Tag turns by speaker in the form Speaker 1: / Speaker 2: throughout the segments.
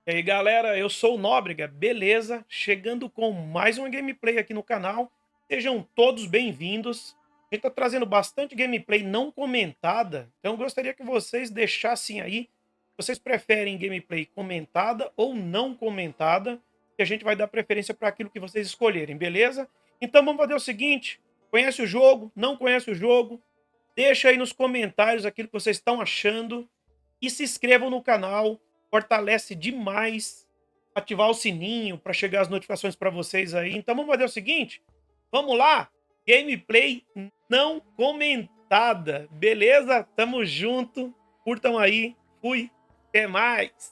Speaker 1: E aí galera, eu sou o Nóbrega, beleza? Chegando com mais uma gameplay aqui no canal. Sejam todos bem-vindos. A gente tá trazendo bastante gameplay não comentada, então eu gostaria que vocês deixassem aí, vocês preferem gameplay comentada ou não comentada, que a gente vai dar preferência para aquilo que vocês escolherem, beleza? Então vamos fazer o seguinte, conhece o jogo, não conhece o jogo, deixa aí nos comentários aquilo que vocês estão achando e se inscrevam no canal, fortalece demais ativar o sininho para chegar as notificações para vocês aí. Então vamos fazer o seguinte, vamos lá, gameplay não comentada, beleza? Tamo junto, curtam aí, fui, até mais.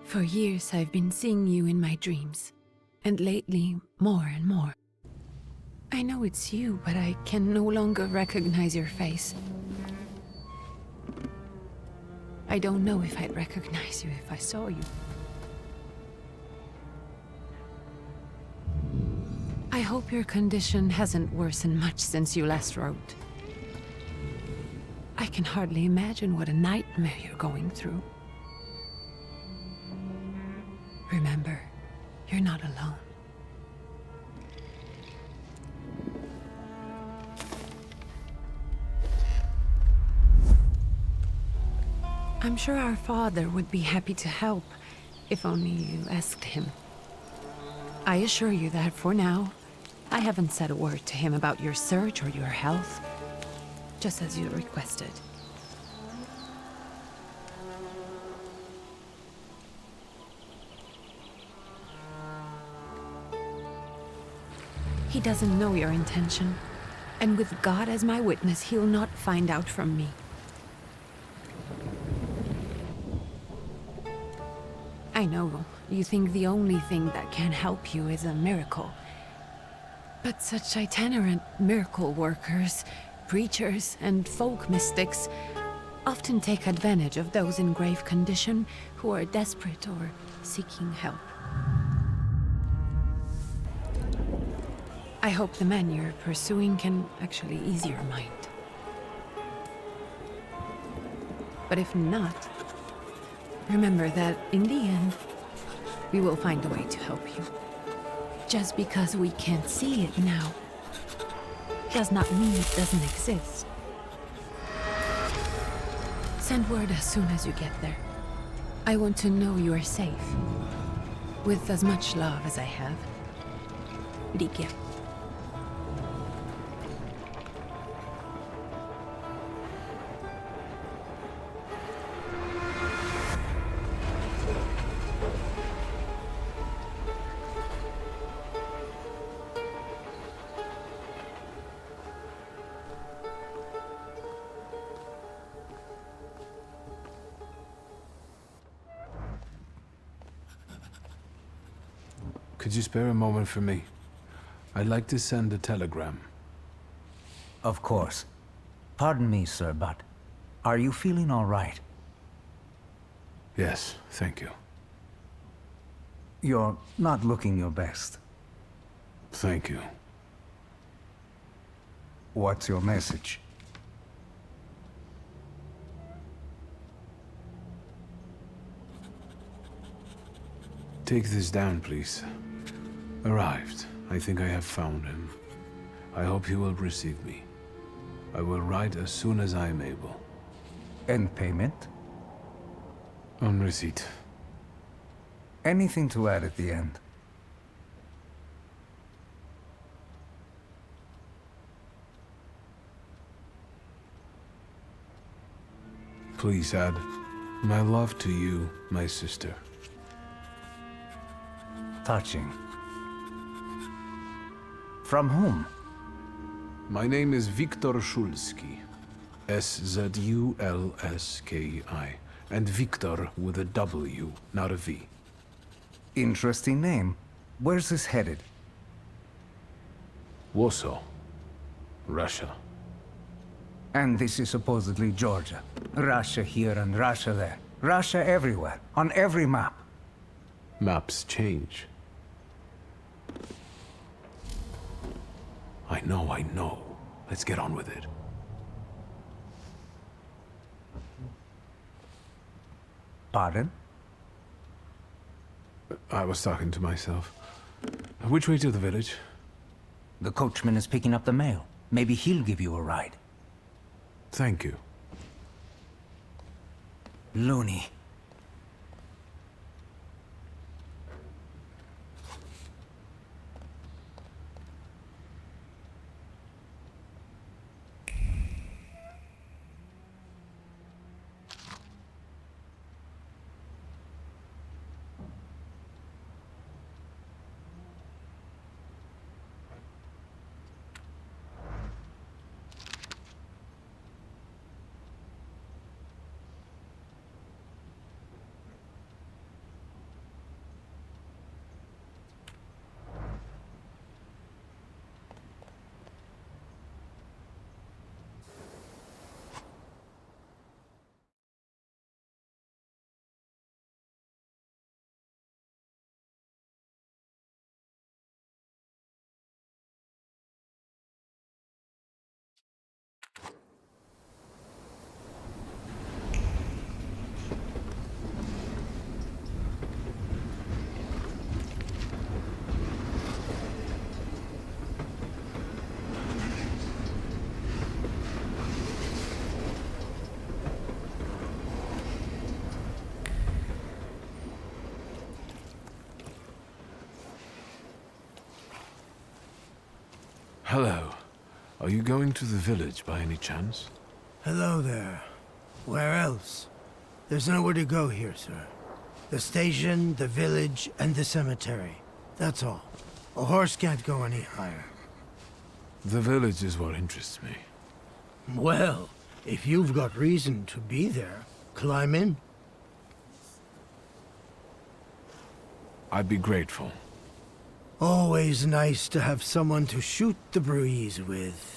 Speaker 2: For years I've been seeing you in my dreams, and lately more and more. I know it's you, but I can no longer recognize your face. I don't know if I'd recognize you if I saw you. I hope your condition hasn't worsened much since you last wrote. I can hardly imagine what a nightmare you're going through. Remember, you're not alone. I'm sure our father would be happy to help, if only you asked him. I assure you that for now, I haven't said a word to him about your search or your health, just as you requested. He doesn't know your intention, and with God as my witness, he'll not find out from me. I know, you think the only thing that can help you is a miracle. But such itinerant miracle workers, preachers, and folk mystics often take advantage of those in grave condition who are desperate or seeking help. I hope the man you're pursuing can actually ease your mind. But if not, remember that in the end, we will find a way to help you. Just because we can't see it now, does not mean it doesn't exist. Send word as soon as you get there. I want to know you are safe. With as much love as I have. Ligia.
Speaker 3: Could you spare a moment for me? I'd like to send a telegram.
Speaker 4: Of course. Pardon me, sir, but are you feeling all right?
Speaker 3: Yes, thank you.
Speaker 4: You're not looking your best.
Speaker 3: Thank you.
Speaker 4: What's your message?
Speaker 3: Take this down, please. Arrived. I think I have found him. I hope he will receive me. I will write as soon as I am able.
Speaker 4: And payment?
Speaker 3: On receipt.
Speaker 4: Anything to add at the end?
Speaker 3: Please add my love to you, my sister.
Speaker 4: Touching. From whom?
Speaker 3: My name is Viktor Szulski. S-Z-U-L-S-K-I. And Viktor with a W, not a V.
Speaker 4: Interesting name. Where's this headed?
Speaker 3: Warsaw. Russia.
Speaker 4: And this is supposedly Georgia. Russia here and Russia there. Russia everywhere, on every map.
Speaker 3: Maps change. I know. Let's get on with it.
Speaker 4: Pardon?
Speaker 3: I was talking to myself. Which way to the village?
Speaker 4: The coachman is picking up the mail. Maybe he'll give you a ride.
Speaker 3: Thank you.
Speaker 4: Loony.
Speaker 3: Hello. Are you going to the village by any chance?
Speaker 5: Hello there. Where else? There's nowhere to go here, sir. The station, the village, and the cemetery. That's all. A horse can't go any higher.
Speaker 3: The village is what interests me.
Speaker 5: Well, if you've got reason to be there, climb in.
Speaker 3: I'd be grateful.
Speaker 5: Always nice to have someone to shoot the breeze with.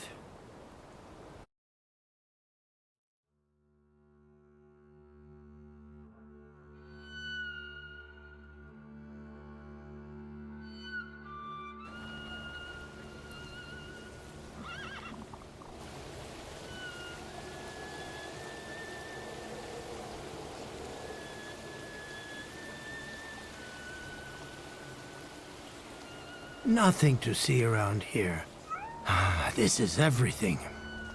Speaker 5: Nothing to see around here. This is everything.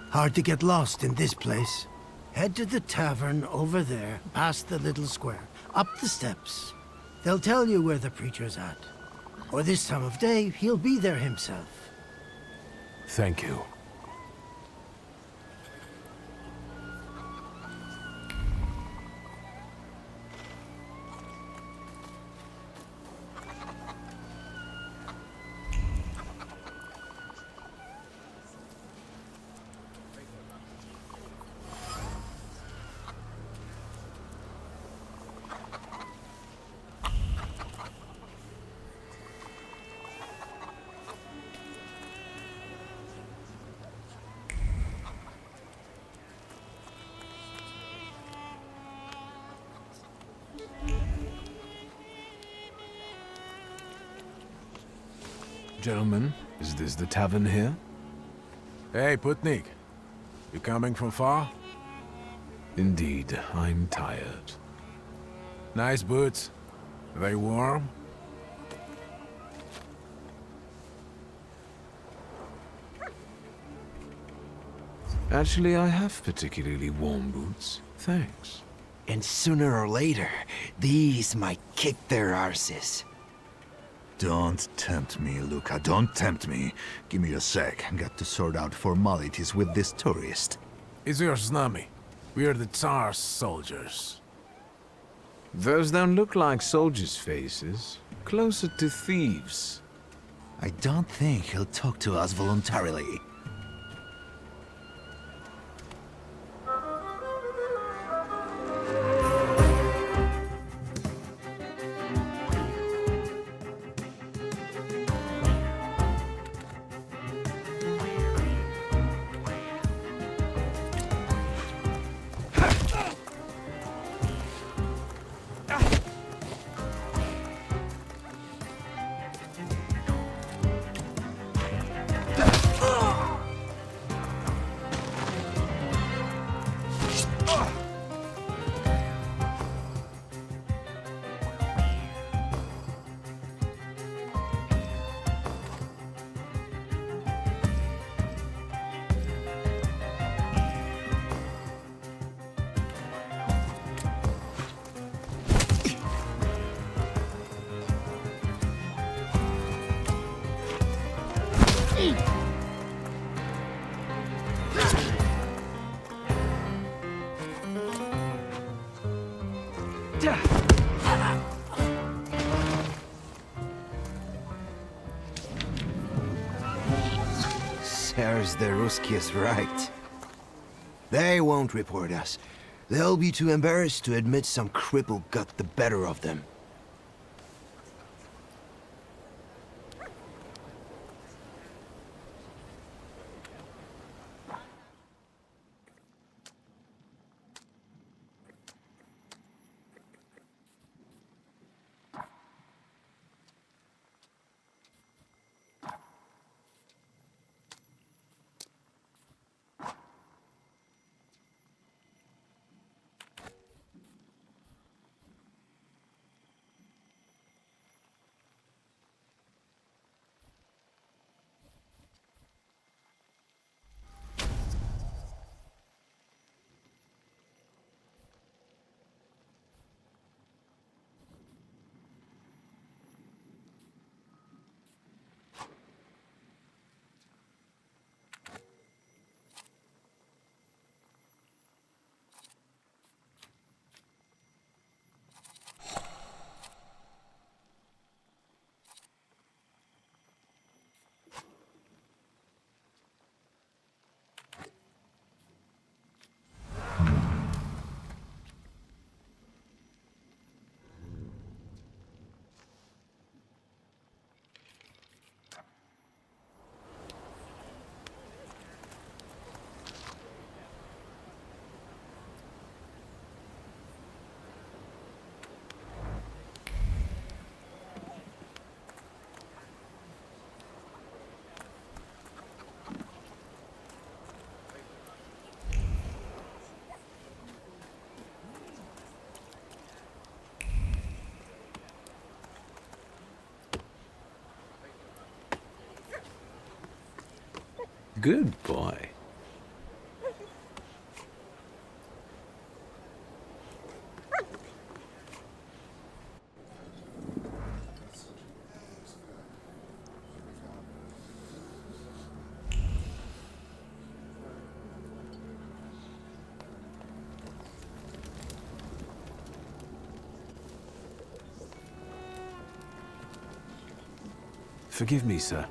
Speaker 5: Hard to get lost in this place. Head to the tavern over there, past the little square, up the steps. They'll tell you where the preacher's at. Or this time of day, he'll be there himself.
Speaker 3: Thank you. Gentlemen, is this the tavern here?
Speaker 6: Hey, Putnik. You coming from far?
Speaker 3: Indeed, I'm tired.
Speaker 6: Nice boots. They warm?
Speaker 3: Actually, I have particularly warm boots. Thanks.
Speaker 7: And sooner or later, these might kick their arses.
Speaker 8: Don't tempt me, Luca. Don't tempt me. Give me a sec. Got to sort out formalities with this tourist.
Speaker 6: It's your Snami. We are the Tsar's soldiers.
Speaker 3: Those don't look like soldiers' faces. Closer to thieves.
Speaker 7: I don't think he'll talk to us voluntarily. Serves the Ruskies right. They won't report us. They'll be too embarrassed to admit some cripple got the better of them.
Speaker 3: Good boy. Forgive me, sir.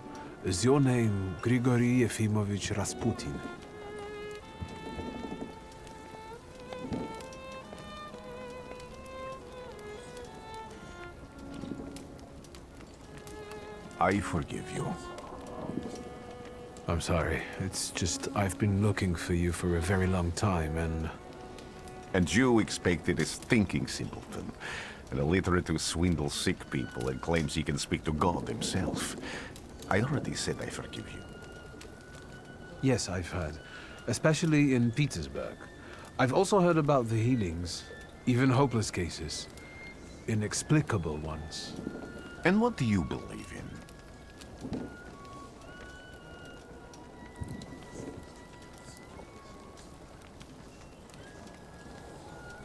Speaker 3: Is your name Grigory Yefimovich Rasputin?
Speaker 8: I forgive you.
Speaker 3: I'm sorry. It's just I've been looking for you for a very long time, and...
Speaker 9: And you expected his thinking simpleton, an illiterate who swindles sick people and claims he can speak to God himself. I already said I forgive you.
Speaker 3: Yes, I've heard. Especially in Petersburg. I've also heard about the healings, even hopeless cases. Inexplicable ones.
Speaker 9: And what do you believe in?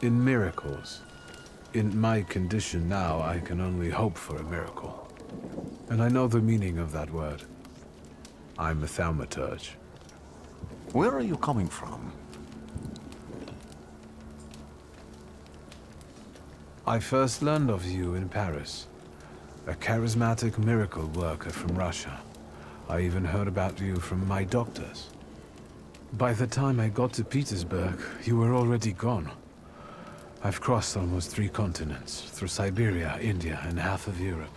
Speaker 3: In miracles. In my condition now, I can only hope for a miracle. And I know the meaning of that word. I'm a Thaumaturge.
Speaker 9: Where are you coming from?
Speaker 3: I first learned of you in Paris. A charismatic miracle worker from Russia. I even heard about you from my doctors. By the time I got to Petersburg, you were already gone. I've crossed almost 3 continents, through Siberia, India, and half of Europe.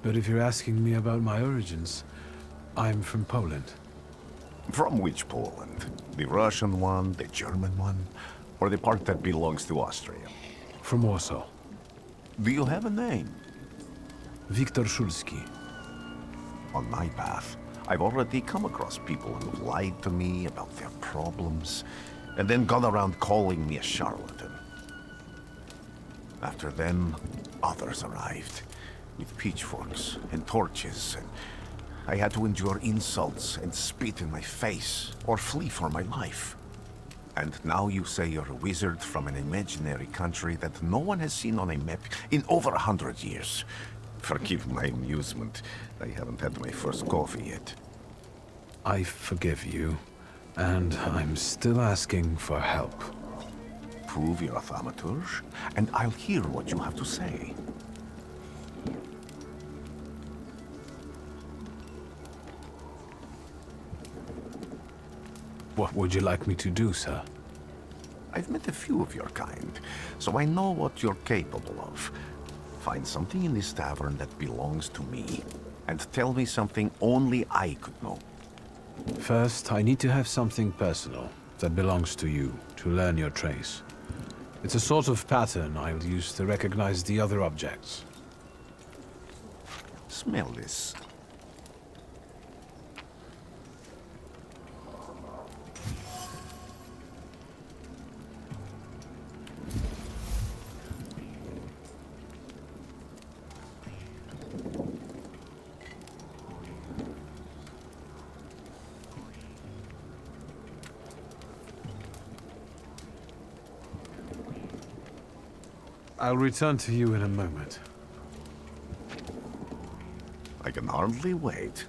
Speaker 3: But if you're asking me about my origins, I'm from Poland.
Speaker 9: From which Poland? The Russian one, the German one, or the part that belongs to Austria?
Speaker 3: From Warsaw.
Speaker 9: Do you have a name?
Speaker 3: Wiktor Szulski.
Speaker 9: On my path, I've already come across people who've lied to me about their problems, and then gone around calling me a charlatan. After them, others arrived, with pitchforks and torches, and I had to endure insults and spit in my face, or flee for my life. And now you say you're a wizard from an imaginary country that no one has seen on a map in over 100 years. Forgive my amusement. I haven't had my first coffee yet.
Speaker 3: I forgive you, and I'm still asking for help.
Speaker 9: Prove you're a Thaumaturge, and I'll hear what you have to say.
Speaker 3: What would you like me to do, sir?
Speaker 9: I've met a few of your kind, so I know what you're capable of. Find something in this tavern that belongs to me, and tell me something only I could know.
Speaker 3: First, I need to have something personal that belongs to you, to learn your trace. It's a sort of pattern I'll use to recognize the other objects.
Speaker 9: Smell this.
Speaker 3: I'll return to you in a moment.
Speaker 9: I can hardly wait.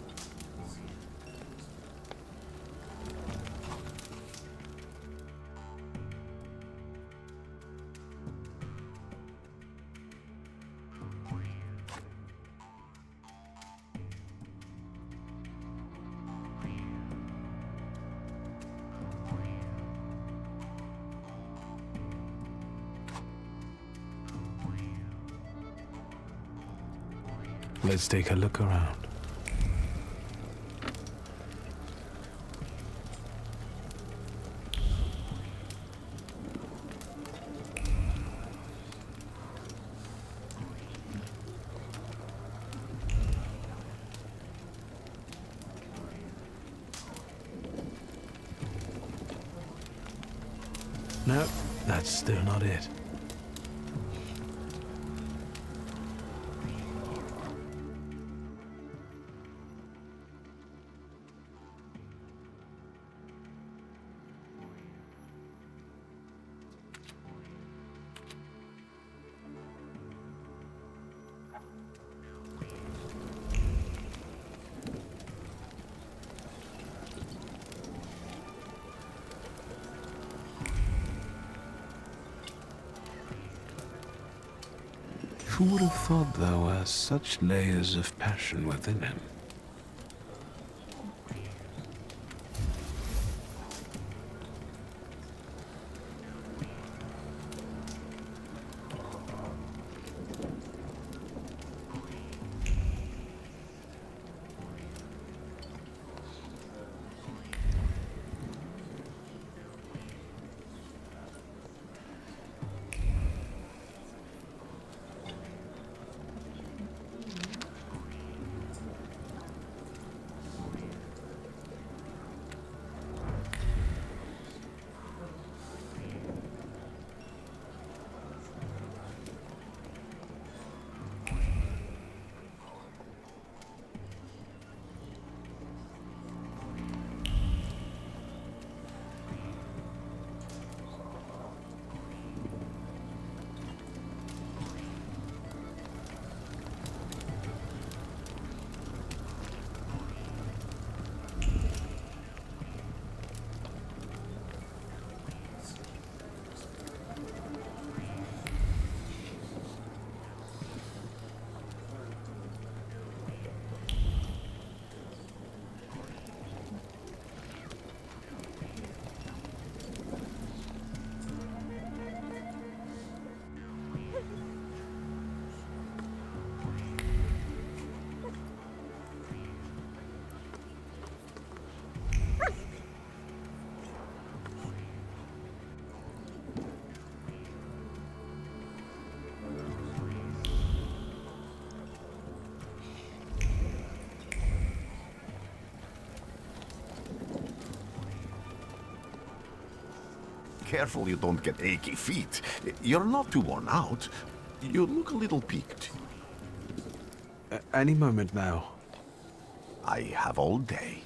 Speaker 3: Let's take a look around. No, that's still not it. Who would have thought there were such layers of passion within him?
Speaker 9: careful you don't get achy feet. You're not too worn out. You look a little peaked.
Speaker 3: Any moment now.
Speaker 9: I have all day.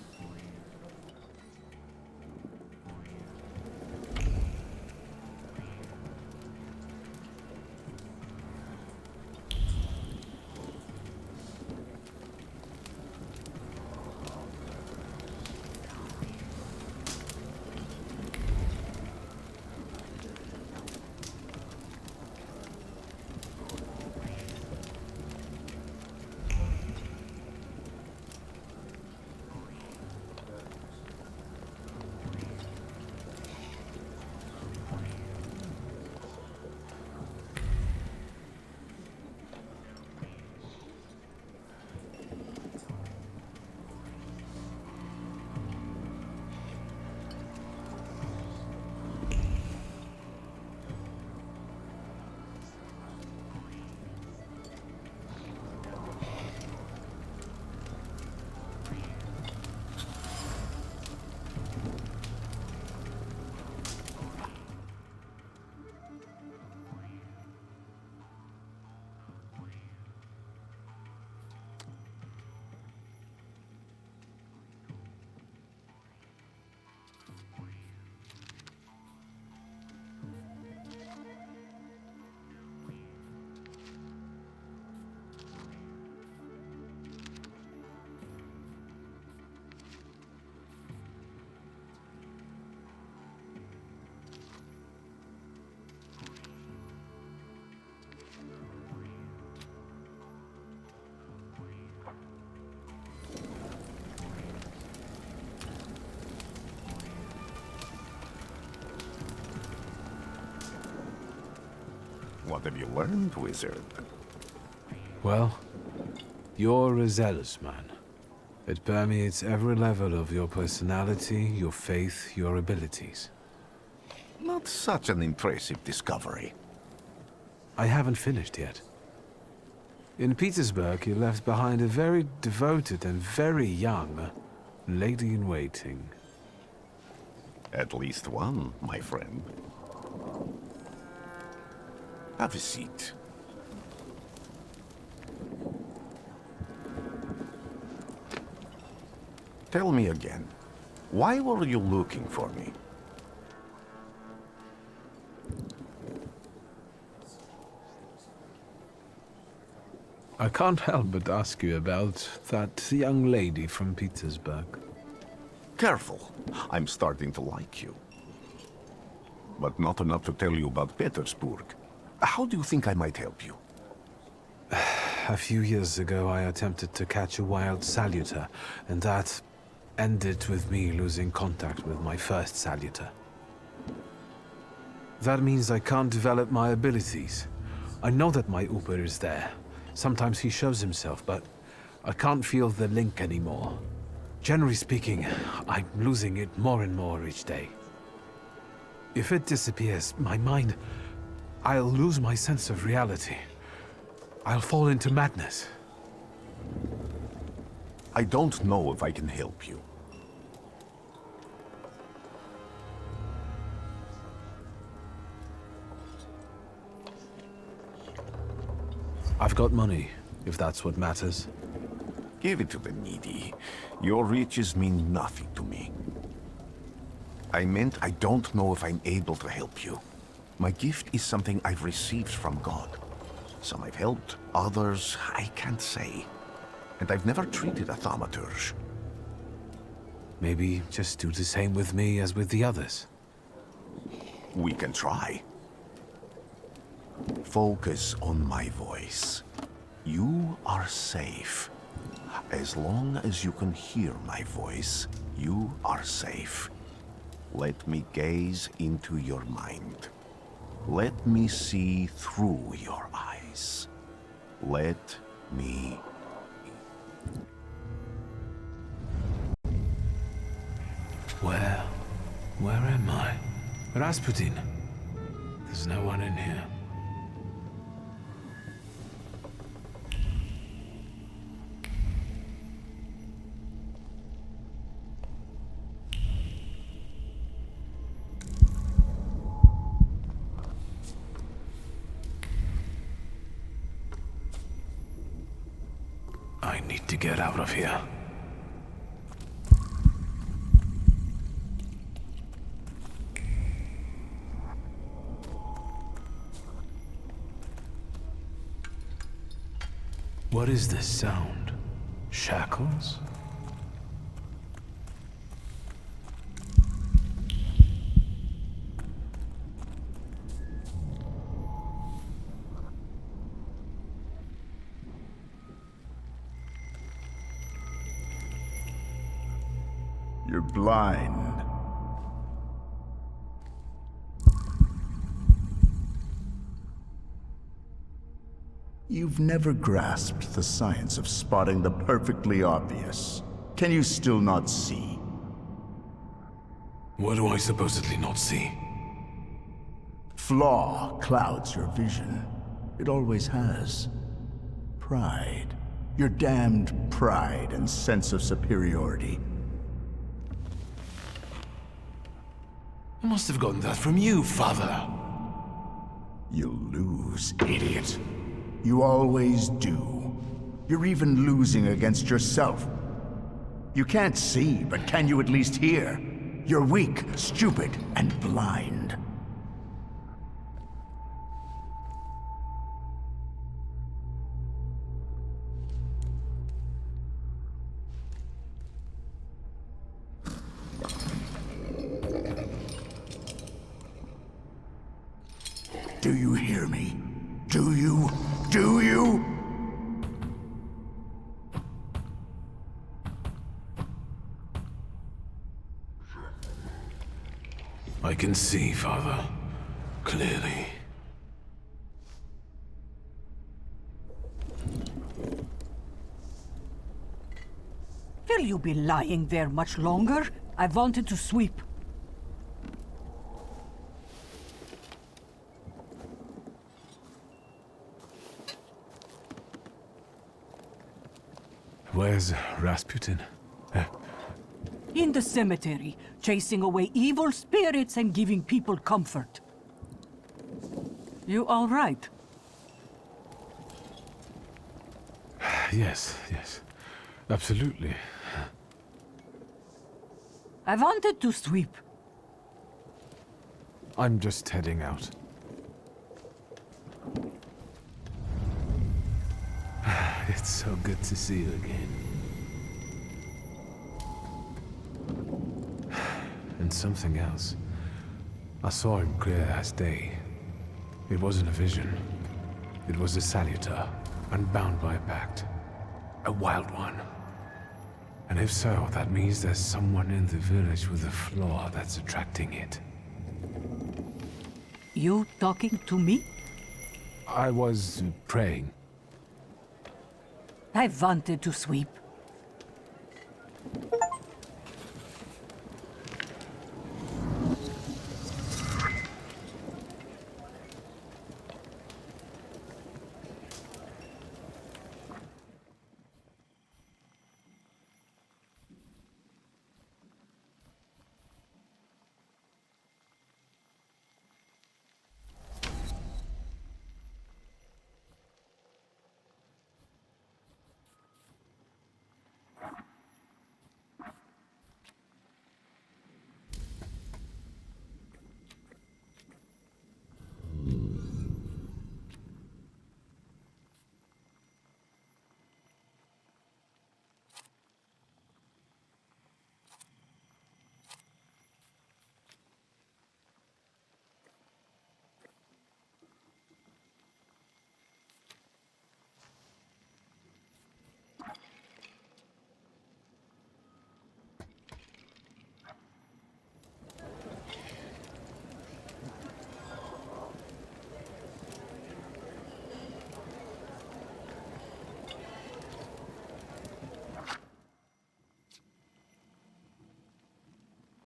Speaker 9: What have you learned, wizard?
Speaker 3: Well, you're a zealous man. It permeates every level of your personality, your faith, your abilities.
Speaker 9: Not such an impressive discovery.
Speaker 3: I haven't finished yet. In Petersburg, you left behind a very devoted and very young lady-in-waiting.
Speaker 9: At least one, my friend. Have a seat. Tell me again, why were you looking for me?
Speaker 3: I can't help but ask you about that young lady from Petersburg.
Speaker 9: Careful, I'm starting to like you. But not enough to tell you about Petersburg. How do you think I might help you?
Speaker 3: A few years ago, I attempted to catch a wild salutor, and that ended with me losing contact with my first salutor. That means I can't develop my abilities. I know that my Uber is there. Sometimes he shows himself, but I can't feel the link anymore. Generally speaking, I'm losing it more and more each day. If it disappears, my mind... I'll lose my sense of reality. I'll fall into madness.
Speaker 9: I don't know if I can help you.
Speaker 3: I've got money, if that's what matters.
Speaker 9: Give it to the needy. Your riches mean nothing to me. I meant I don't know if I'm able to help you. My gift is something I've received from God. Some I've helped, others I can't say. And I've never treated a thaumaturge.
Speaker 3: Maybe just do the same with me as with the others.
Speaker 9: We can try. Focus on my voice. You are safe. As long as you can hear my voice, you are safe. Let me gaze into your mind. Let me see through your eyes. Let me...
Speaker 3: Where am I? Rasputin. There's no one in here. I need to get out of here. What is this sound? Shackles?
Speaker 8: You're blind. You've never grasped the science of spotting the perfectly obvious. Can you still not see?
Speaker 3: What do I supposedly not see?
Speaker 8: Flaw clouds your vision. It always has. Pride. Your damned pride and sense of superiority.
Speaker 3: I must have gotten that from you, Father.
Speaker 8: You'll lose, idiot. You always do. You're even losing against yourself. You can't see, but can you at least hear? You're weak, stupid, and blind. Do you hear me? Do you? Do you?
Speaker 3: I can see, Father. Clearly.
Speaker 10: Will you be lying there much longer? I wanted to sweep.
Speaker 3: Where's Rasputin?
Speaker 10: In the cemetery, chasing away evil spirits and giving people comfort. You all right?
Speaker 3: Yes, absolutely.
Speaker 10: I wanted to sweep.
Speaker 3: I'm just heading out. It's so good to see you again. And something else. I saw him clear as day. It wasn't a vision. It was a salutor, unbound by a pact. A wild one. And if so, that means there's someone in the village with a flaw that's attracting it.
Speaker 10: You talking to me?
Speaker 3: I was praying.
Speaker 10: I wanted to sweep.